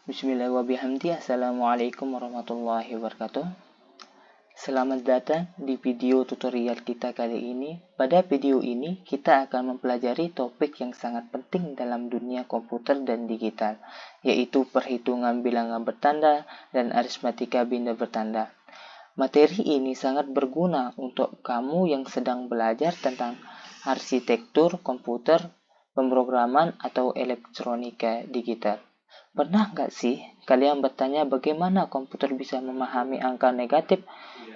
Bismillahirrahmanirrahim. Assalamualaikum warahmatullahi wabarakatuh. Selamat datang di video tutorial kita kali ini. Pada video ini kita akan mempelajari topik yang sangat penting dalam dunia komputer dan digital, yaitu perhitungan bilangan bertanda dan aritmatika biner bertanda. Materi ini sangat berguna untuk kamu yang sedang belajar tentang arsitektur komputer, pemrograman, atau elektronika digital. Pernah nggak sih kalian bertanya bagaimana komputer bisa memahami angka negatif?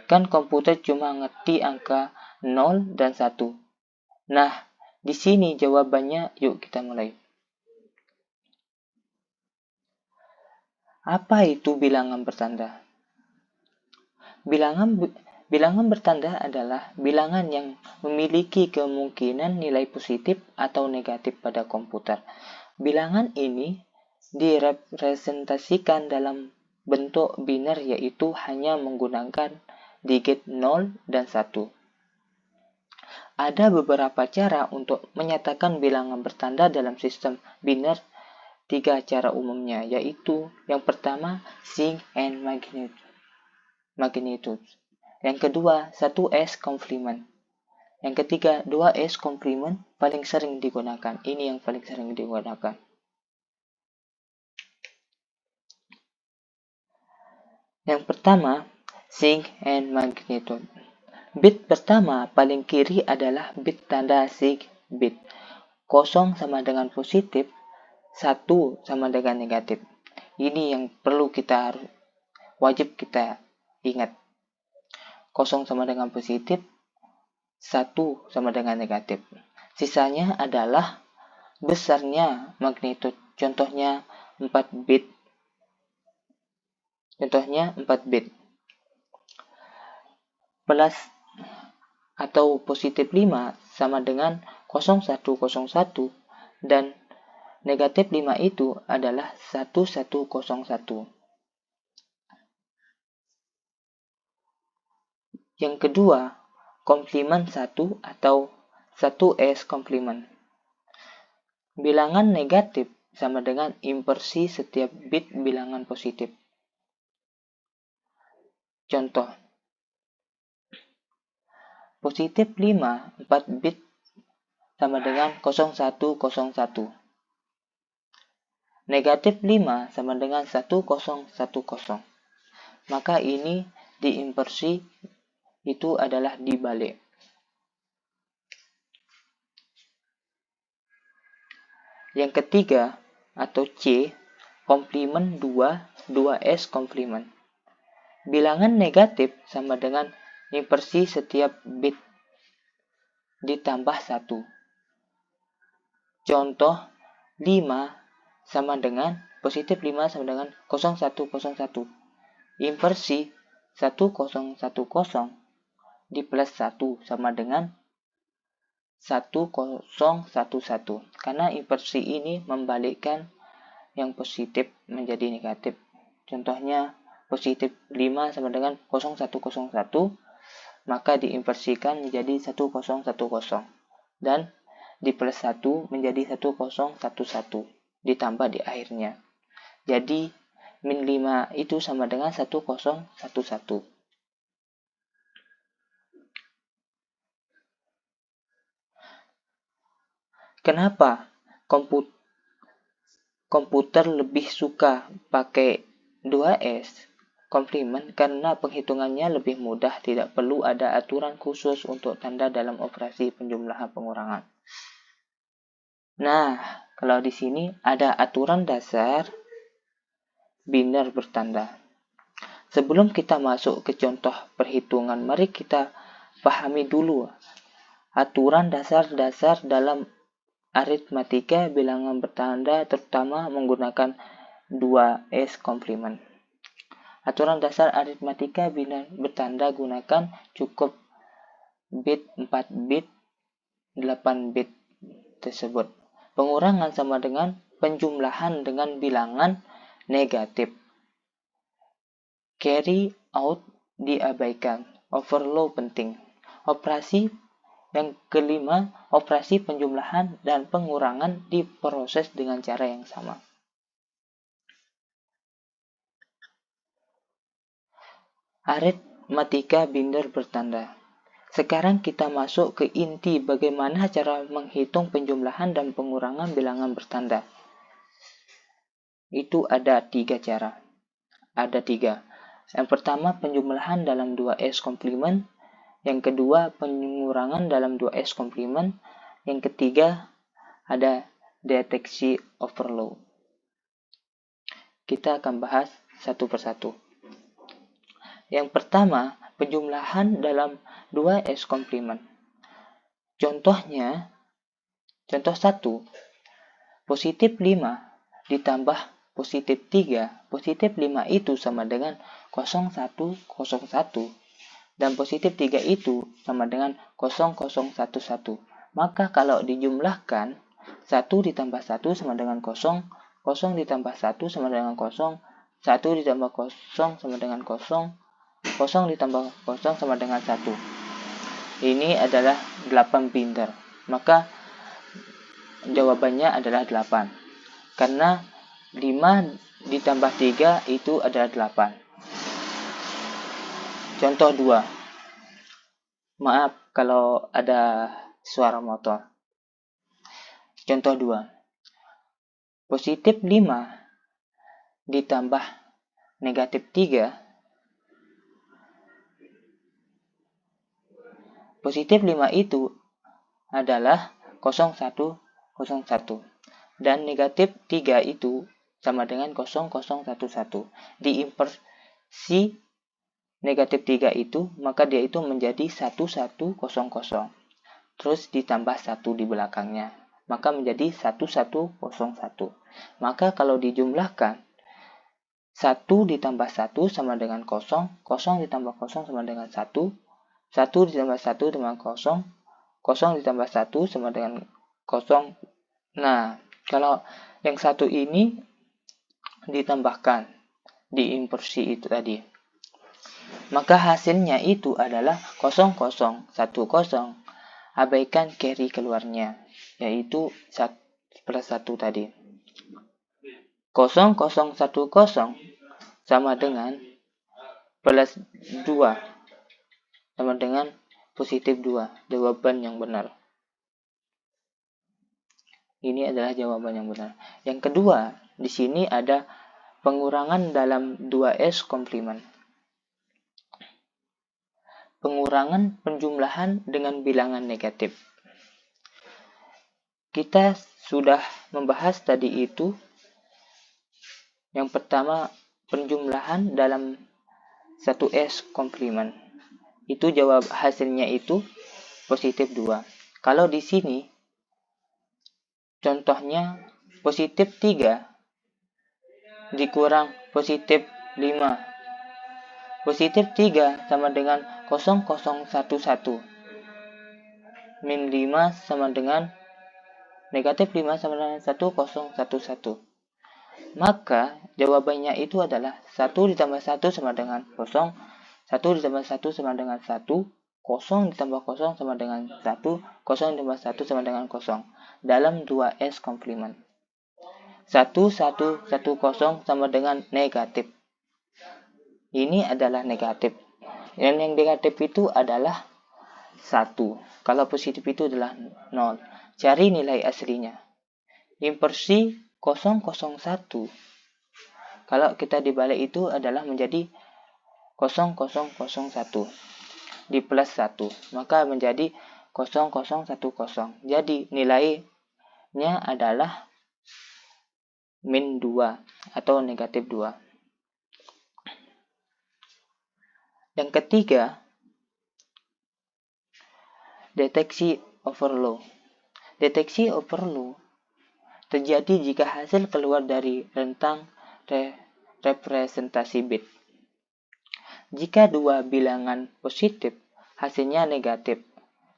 Kan komputer cuma ngerti angka 0 dan 1. Nah, di sini jawabannya, yuk kita mulai. Apa itu bilangan bertanda? Bilangan bertanda adalah bilangan yang memiliki kemungkinan nilai positif atau negatif pada komputer. Bilangan ini direpresentasikan dalam bentuk biner, yaitu hanya menggunakan digit 0 dan 1. Ada beberapa cara untuk menyatakan bilangan bertanda dalam sistem biner. 3 cara umumnya, yaitu yang pertama sign and magnitude. Yang kedua 1s complement. Yang ketiga 2s complement paling sering digunakan. Ini yang paling sering digunakan. Yang pertama, sign and magnitude. Bit pertama paling kiri adalah bit tanda sign bit. 0 sama dengan positif, 1 sama dengan negatif. Ini yang wajib kita ingat. 0 sama dengan positif, 1 sama dengan negatif. Sisanya adalah besarnya magnitude. Contohnya 4 bit. Plus atau positif 5 sama dengan 0101 dan negatif 5 itu adalah 1101. Yang kedua, komplement 1 atau 1s komplement. Bilangan negatif sama dengan inversi setiap bit bilangan positif. Contoh, positif 5, 4 bit sama dengan 0101. Negatif 5 sama dengan 1010. Maka ini diinversi, itu adalah dibalik. Yang ketiga atau C, komplement 2, 2s komplement. Bilangan negatif sama dengan inversi setiap bit ditambah 1. Contoh, 5 sama dengan positif 5 sama dengan 0101. Inversi 1010 di plus 1 sama dengan 1011. Karena inversi ini membalikkan yang positif menjadi negatif. Contohnya positif 5 sama dengan 0101, maka diinversikan menjadi 1010 dan di plus 1 menjadi 1011 ditambah di akhirnya. Jadi min 5 itu sama dengan 1011. Kenapa komputer lebih suka pakai 2S komplement? Karena penghitungannya lebih mudah, tidak perlu ada aturan khusus untuk tanda dalam operasi penjumlahan pengurangan. Nah, kalau di sini ada aturan dasar biner bertanda. Sebelum kita masuk ke contoh perhitungan, mari kita pahami dulu aturan dasar-dasar dalam aritmatika bilangan bertanda, terutama menggunakan 2s komplement. Aturan dasar aritmatika biner bertanda gunakan cukup bit 4 bit 8 bit tersebut. Pengurangan sama dengan penjumlahan dengan bilangan negatif. Carry out diabaikan. Overflow penting. Operasi yang kelima, operasi penjumlahan dan pengurangan diproses dengan cara yang sama. aritmatika binder bertanda. Sekarang kita masuk ke inti bagaimana cara menghitung penjumlahan dan pengurangan bilangan bertanda. Itu ada 3 cara. Ada 3. Yang pertama penjumlahan dalam 2S komplement. Yang kedua pengurangan dalam 2S komplement. Yang ketiga ada deteksi overload. Kita akan bahas satu persatu. Yang pertama, penjumlahan dalam 2S komplement. Contohnya, contoh 1, positif 5 ditambah positif 3. Positif 5 itu sama dengan 0101. Dan positif 3 itu sama dengan 0011. Maka kalau dijumlahkan, 1 ditambah 1 sama dengan 0, 0 ditambah 1 sama dengan 0, 1 ditambah 0 sama dengan 0, 0 ditambah 0 sama dengan 1. Ini adalah 8 binder. Maka jawabannya adalah 8. Karena 5 ditambah 3 itu adalah 8. Contoh 2. Maaf kalau ada suara motor. Contoh 2. Positif 5 ditambah negatif 3. Positif 5 itu adalah 0101. Dan negatif 3 itu sama dengan 0011. Diinversi negatif 3 itu, maka dia itu menjadi 1100. Terus ditambah 1 di belakangnya. Maka menjadi 1101. Maka kalau dijumlahkan, 1 ditambah 1 sama dengan 0, 0 ditambah 0 sama dengan 1, 1 ditambah 1 dengan 0, 0 ditambah 1 sama dengan 0. Nah, kalau yang satu ini ditambahkan, diinversi itu tadi, maka hasilnya itu adalah 0010. Abaikan carry keluarnya, yaitu 1+1 tadi. 0010 sama dengan plus 2 sama dengan positif 2. Jawaban yang benar. Ini adalah jawaban yang benar. Yang kedua, di sini ada pengurangan dalam 2S komplement. Pengurangan penjumlahan dengan bilangan negatif. Kita sudah membahas tadi itu. Yang pertama, penjumlahan dalam 1S komplement. Itu jawab hasilnya itu positif 2. Kalau di sini contohnya positif 3 dikurang positif 5. Positif 3 sama dengan 0011. Min 5 sama dengan negatif 5 sama dengan 1011. Maka jawabannya itu adalah 1 ditambah 1 sama dengan 0, 1 ditambah 1 sama dengan 1, 0 ditambah 0 sama dengan 1, 0 ditambah 1 sama dengan 0. Dalam 2S komplement. 1110 sama dengan negatif. Ini adalah negatif. Dan yang negatif itu adalah 1. Kalau positif itu adalah 0. Cari nilai aslinya. Inversi 001. Kalau kita dibalik itu adalah menjadi 0001 di plus 1, maka menjadi 0010. Jadi nilainya adalah min 2 atau negatif 2. Yang ketiga, deteksi overload. Deteksi overload terjadi jika hasil keluar dari rentang representasi bit. Jika dua bilangan positif, hasilnya negatif,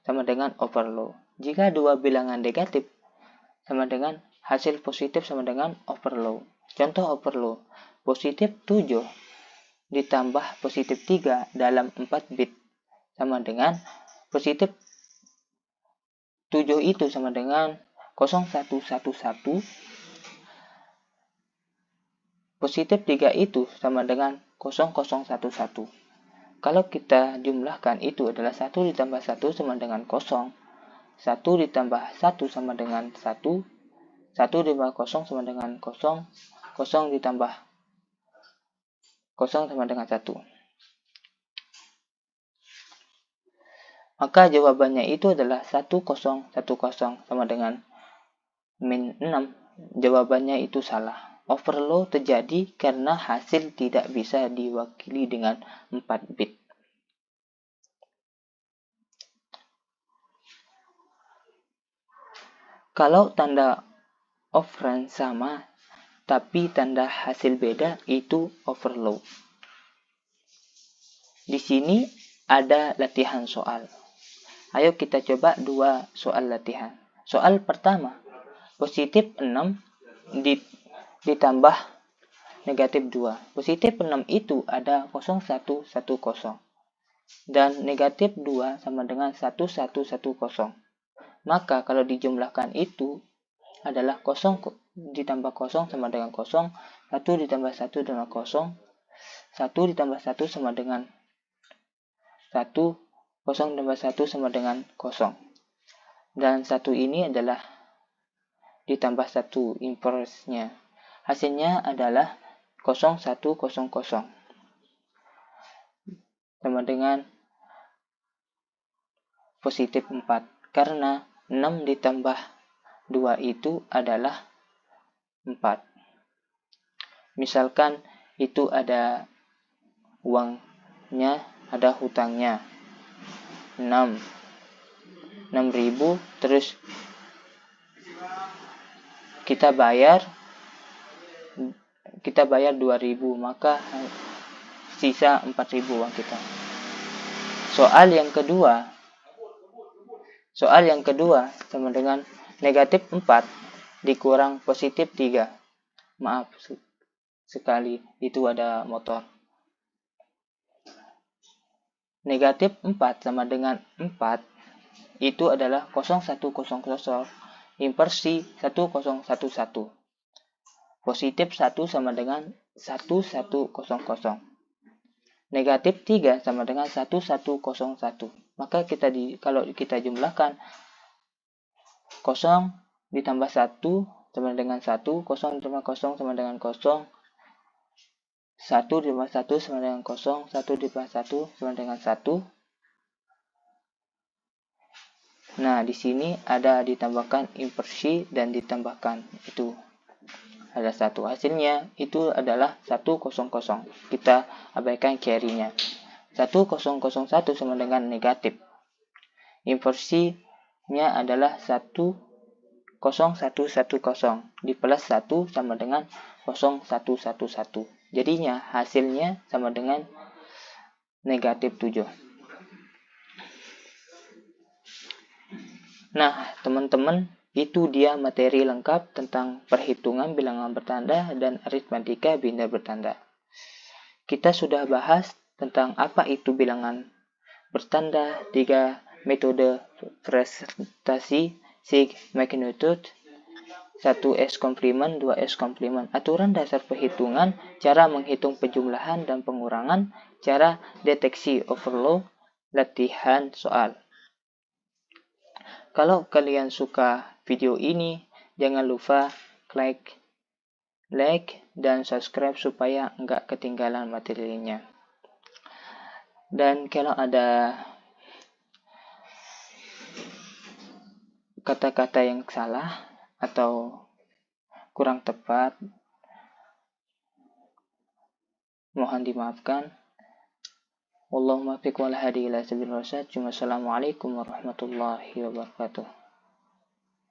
sama dengan overload. Jika dua bilangan negatif, sama dengan hasil positif sama dengan overload. Contoh overload, positif 7 ditambah positif 3 dalam 4 bit, sama dengan positif 7 itu sama dengan 0111. Positif 3 itu sama dengan 0011. kalau kita jumlahkan itu adalah 1 ditambah 1 sama dengan 0, 1 ditambah 1 sama dengan 1, 1 ditambah 0 sama dengan 0, 0 ditambah 0 sama dengan 1. Maka jawabannya itu adalah 1010 sama dengan min 6. Jawabannya itu salah. Overflow terjadi karena hasil tidak bisa diwakili dengan 4 bit. Kalau tanda operand sama, tapi tanda hasil beda, itu overflow. Di sini ada latihan soal. Ayo kita coba 2 soal latihan. Soal pertama, positif 6 ditambah negatif 2. Positif 6 itu ada 0110. Dan negatif 2 sama dengan 1110. Maka kalau dijumlahkan itu adalah 0 ditambah 0 sama dengan 0, 1 ditambah 1 dengan 0, 1 ditambah 1 sama dengan 1, 0 tambah 1 sama dengan 0. Dan 1 ini adalah ditambah 1 inverse-nya. Hasilnya adalah 0100 sama dengan positif 4. Karena 6 ditambah 2 itu adalah 4. Misalkan itu ada uangnya, ada hutangnya 6.000, terus kita bayar 2.000, maka sisa 4.000 uang kita. Soal yang kedua sama dengan negatif 4 dikurang positif 3. Maaf sekali, itu ada motor. Negatif 4 sama dengan 4 itu adalah 0100 inversi 1011. Positif 1 sama dengan 1100. Negatif 3 sama dengan 1101. Maka kalau kita jumlahkan 0 ditambah 1 sama dengan 1, 0 ditambah 0 sama dengan 0, 1 ditambah 1 sama dengan 0, 1 ditambah 1 sama dengan 1. Nah, di sini ada ditambahkan inversi dan ditambahkan itu ada 1. Hasilnya itu adalah 100. Kita abaikan carry-nya. 1001 sama dengan negatif. Inversinya adalah 10110. Di plus 1 sama dengan 0111. Jadinya hasilnya sama dengan negatif 7. Nah, teman-teman, itu dia materi lengkap tentang perhitungan bilangan bertanda dan aritmatika bina bertanda. Kita sudah bahas tentang apa itu bilangan bertanda, 3 metode presentasi, sig, magnitude, 1S komplement, 2S komplement, aturan dasar perhitungan, cara menghitung penjumlahan dan pengurangan, cara deteksi overflow, latihan soal. Kalau kalian suka video ini, jangan lupa like dan subscribe supaya nggak ketinggalan materinya. Dan kalau ada kata-kata yang salah atau kurang tepat, mohon dimaafkan. Wallahumma fiq wal hadi ila sabil rasyad. Assalamualaikum warahmatullahi wabarakatuh.